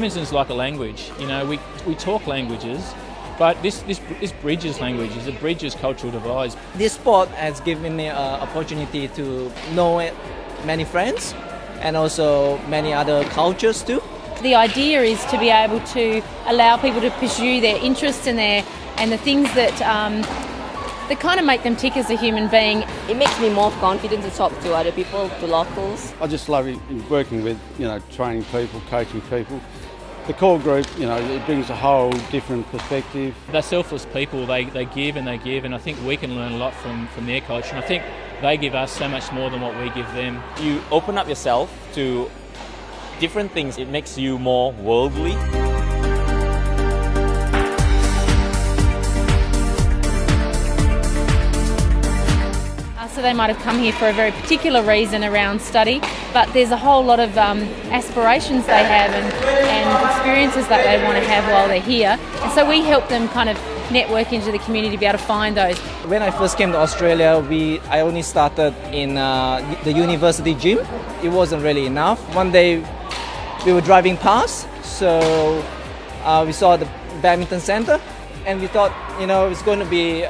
badminton's like a language. You know, we talk languages, but this bridges languages, it bridges cultural divides. This sport has given me an opportunity to know many friends and also many other cultures too. The idea is to be able to allow people to pursue their interests and the things that kind of make them tick as a human being. It makes me more confident to talk to other people, to locals. I just love working with, training people, coaching people. The core group, it brings a whole different perspective. They're selfless people, they give, and I think we can learn a lot from their culture, and I think they give us so much more than what we give them. You open up yourself to different things, it makes you more worldly. So they might have come here for a very particular reason around study, but there's a whole lot of aspirations they have and experiences that they want to have while they're here. And so we help them kind of network into the community to be able to find those. When I first came to Australia, I only started in the university gym. It wasn't really enough. One day we were driving past, so we saw the badminton centre, and we thought, it's going to be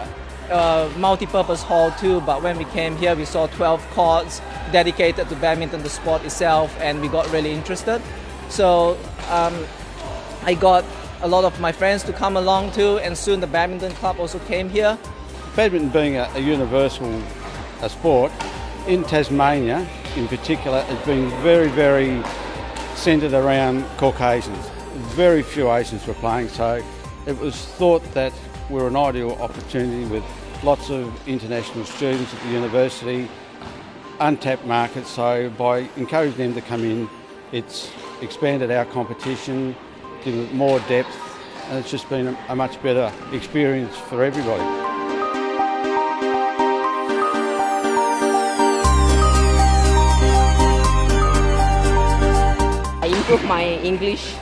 a multi-purpose hall too, but when we came here we saw 12 courts dedicated to badminton, the sport itself, and we got really interested. So I got a lot of my friends to come along too, and soon the badminton club also came here. Badminton being a universal sport, in Tasmania in particular, has been very, very centred around Caucasians. Very few Asians were playing, so it was thought that we're an ideal opportunity with lots of international students at the university, untapped markets, so by encouraging them to come in, it's expanded our competition, given it more depth, and it's just been a much better experience for everybody. I improved my English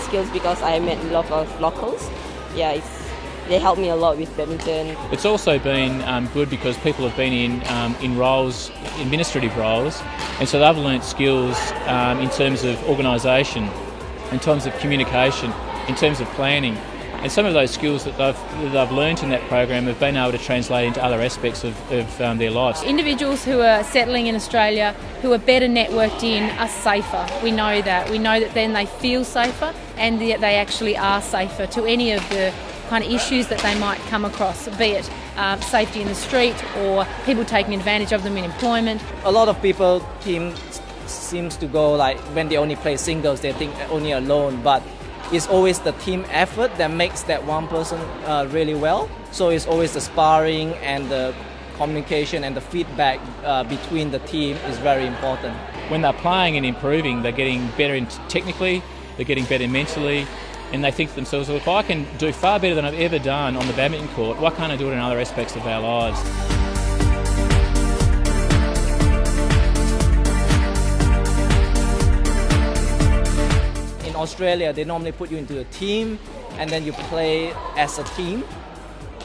skills because I met a lot of locals. Yeah, they helped me a lot with badminton. It's also been good because people have been in roles, administrative roles, and so they've learnt skills in terms of organisation, in terms of communication, in terms of planning. And some of those skills that they've learnt in that program have been able to translate into other aspects of their lives. Individuals who are settling in Australia, who are better networked in, are safer. We know that. We know that then they feel safer, and that they actually are safer to any of the kind of issues that they might come across, be it safety in the street or people taking advantage of them in employment. A lot of people seems to go like when they only play singles, they think only alone, but it's always the team effort that makes that one person really well. So it's always the sparring and the communication and the feedback between the team is very important. When they're playing and improving, they're getting better technically, they're getting better mentally, and they think to themselves, well, if I can do far better than I've ever done on the badminton court, why can't I do it in other aspects of our lives? In Australia, they normally put you into a team and then you play as a team.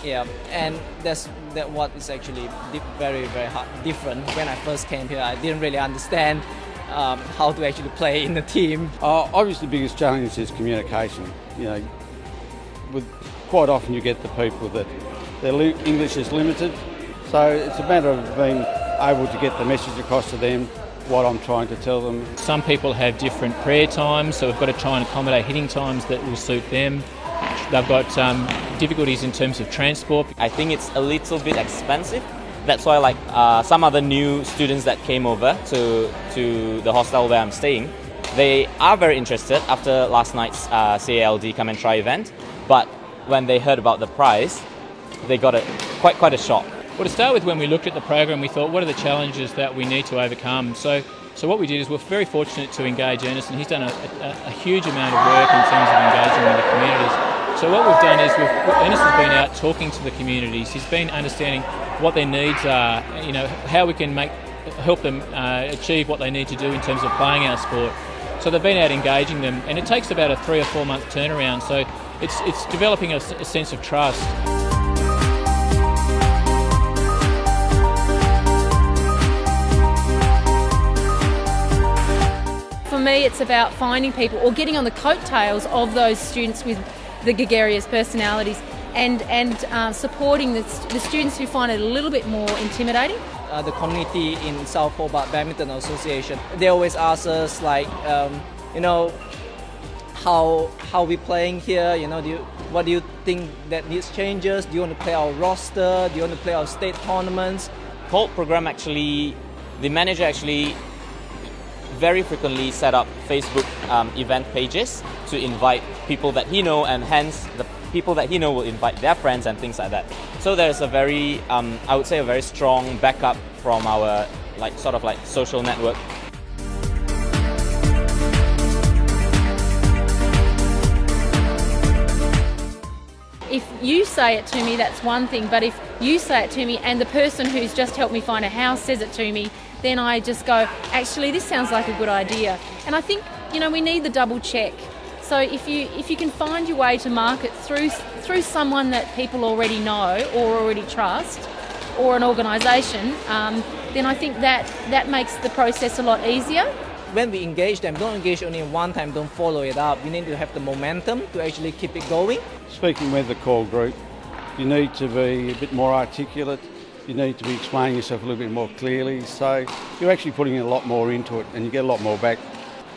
Yeah, and that's what is actually very, very hard, different. When I first came here, I didn't really understand how to actually play in a team. Obviously, the biggest challenge is communication. Quite often you get the people that their English is limited, so it's a matter of being able to get the message across to them, what I'm trying to tell them. Some people have different prayer times, so we've got to try and accommodate hitting times that will suit them. They've got difficulties in terms of transport. I think it's a little bit expensive. That's why some other new students that came over to the hostel where I'm staying, they are very interested after last night's CALD Come and Try event, but when they heard about the price, they got quite a shock. Well, to start with, when we looked at the program, we thought, what are the challenges that we need to overcome? So what we did is we're very fortunate to engage Ernest, and he's done a huge amount of work in terms of engaging with the communities. So what we've done is Ernest has been out talking to the communities. He's been understanding what their needs are, how we can help them achieve what they need to do in terms of playing our sport. So they've been out engaging them, and it takes about a 3 or 4 month turnaround. So it's developing a sense of trust. For me, me, it's about finding people or getting on the coattails of those students with the gregarious personalities and supporting the students who find it a little bit more intimidating. The community in South Hobart Badminton Association, they always ask us like, how we playing here, what do you think that needs changes? Do you want to play our roster? Do you want to play our state tournaments? Whole program actually, the manager actually very frequently set up Facebook event pages to invite people that he know, and hence the people that he know will invite their friends and things like that. So there's a very, I would say, a very strong backup from our social network. If you say it to me, that's one thing, but if you say it to me and the person who's just helped me find a house says it to me, then I just go, actually, this sounds like a good idea. And I think, we need the double check. So if you can find your way to market through someone that people already know or already trust, or an organisation, then I think that makes the process a lot easier. When we engage them, don't engage only one time, don't follow it up. You need to have the momentum to actually keep it going. Speaking with the core group, you need to be a bit more articulate, you need to be explaining yourself a little bit more clearly, so you're actually putting a lot more into it and you get a lot more back.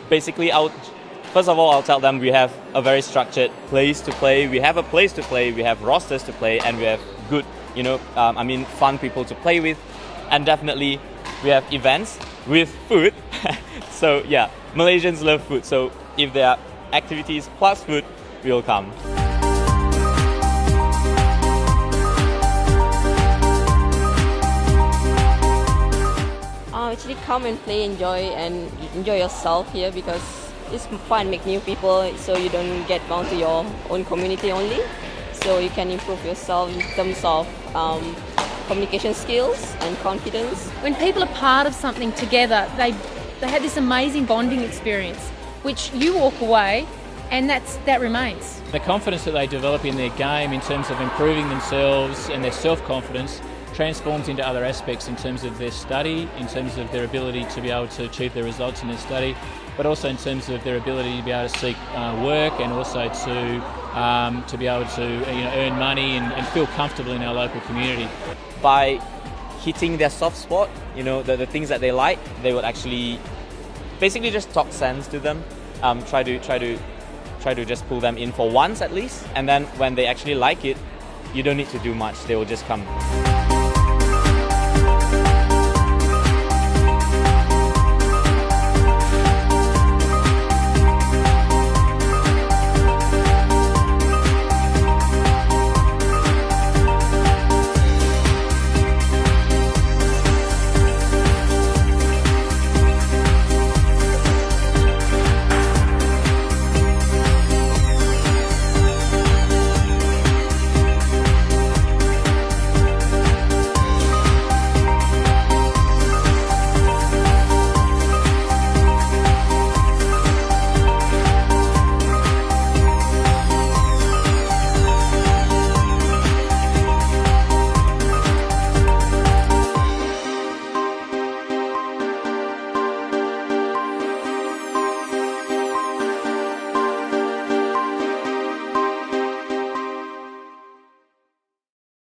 Basically, first of all, I'll tell them we have a very structured place to play, we have a place to play, we have rosters to play, and we have good, fun people to play with, and definitely we have events with food. So yeah, Malaysians love food, so if there are activities plus food, we'll come. Actually come and play, enjoy yourself here, because it's fun, make new people, so you don't get bound to your own community only. So you can improve yourself in terms of communication skills and confidence. When people are part of something together, they have this amazing bonding experience, which you walk away and that remains. The confidence that they develop in their game in terms of improving themselves and their self-confidence transforms into other aspects in terms of their study, in terms of their ability to be able to achieve their results in their study, but also in terms of their ability to be able to seek work, and also to be able to earn money and feel comfortable in our local community. By hitting their soft spot, the things that they like, they would actually basically just talk sense to them, try to just pull them in for once at least, and then when they actually like it, you don't need to do much, they will just come.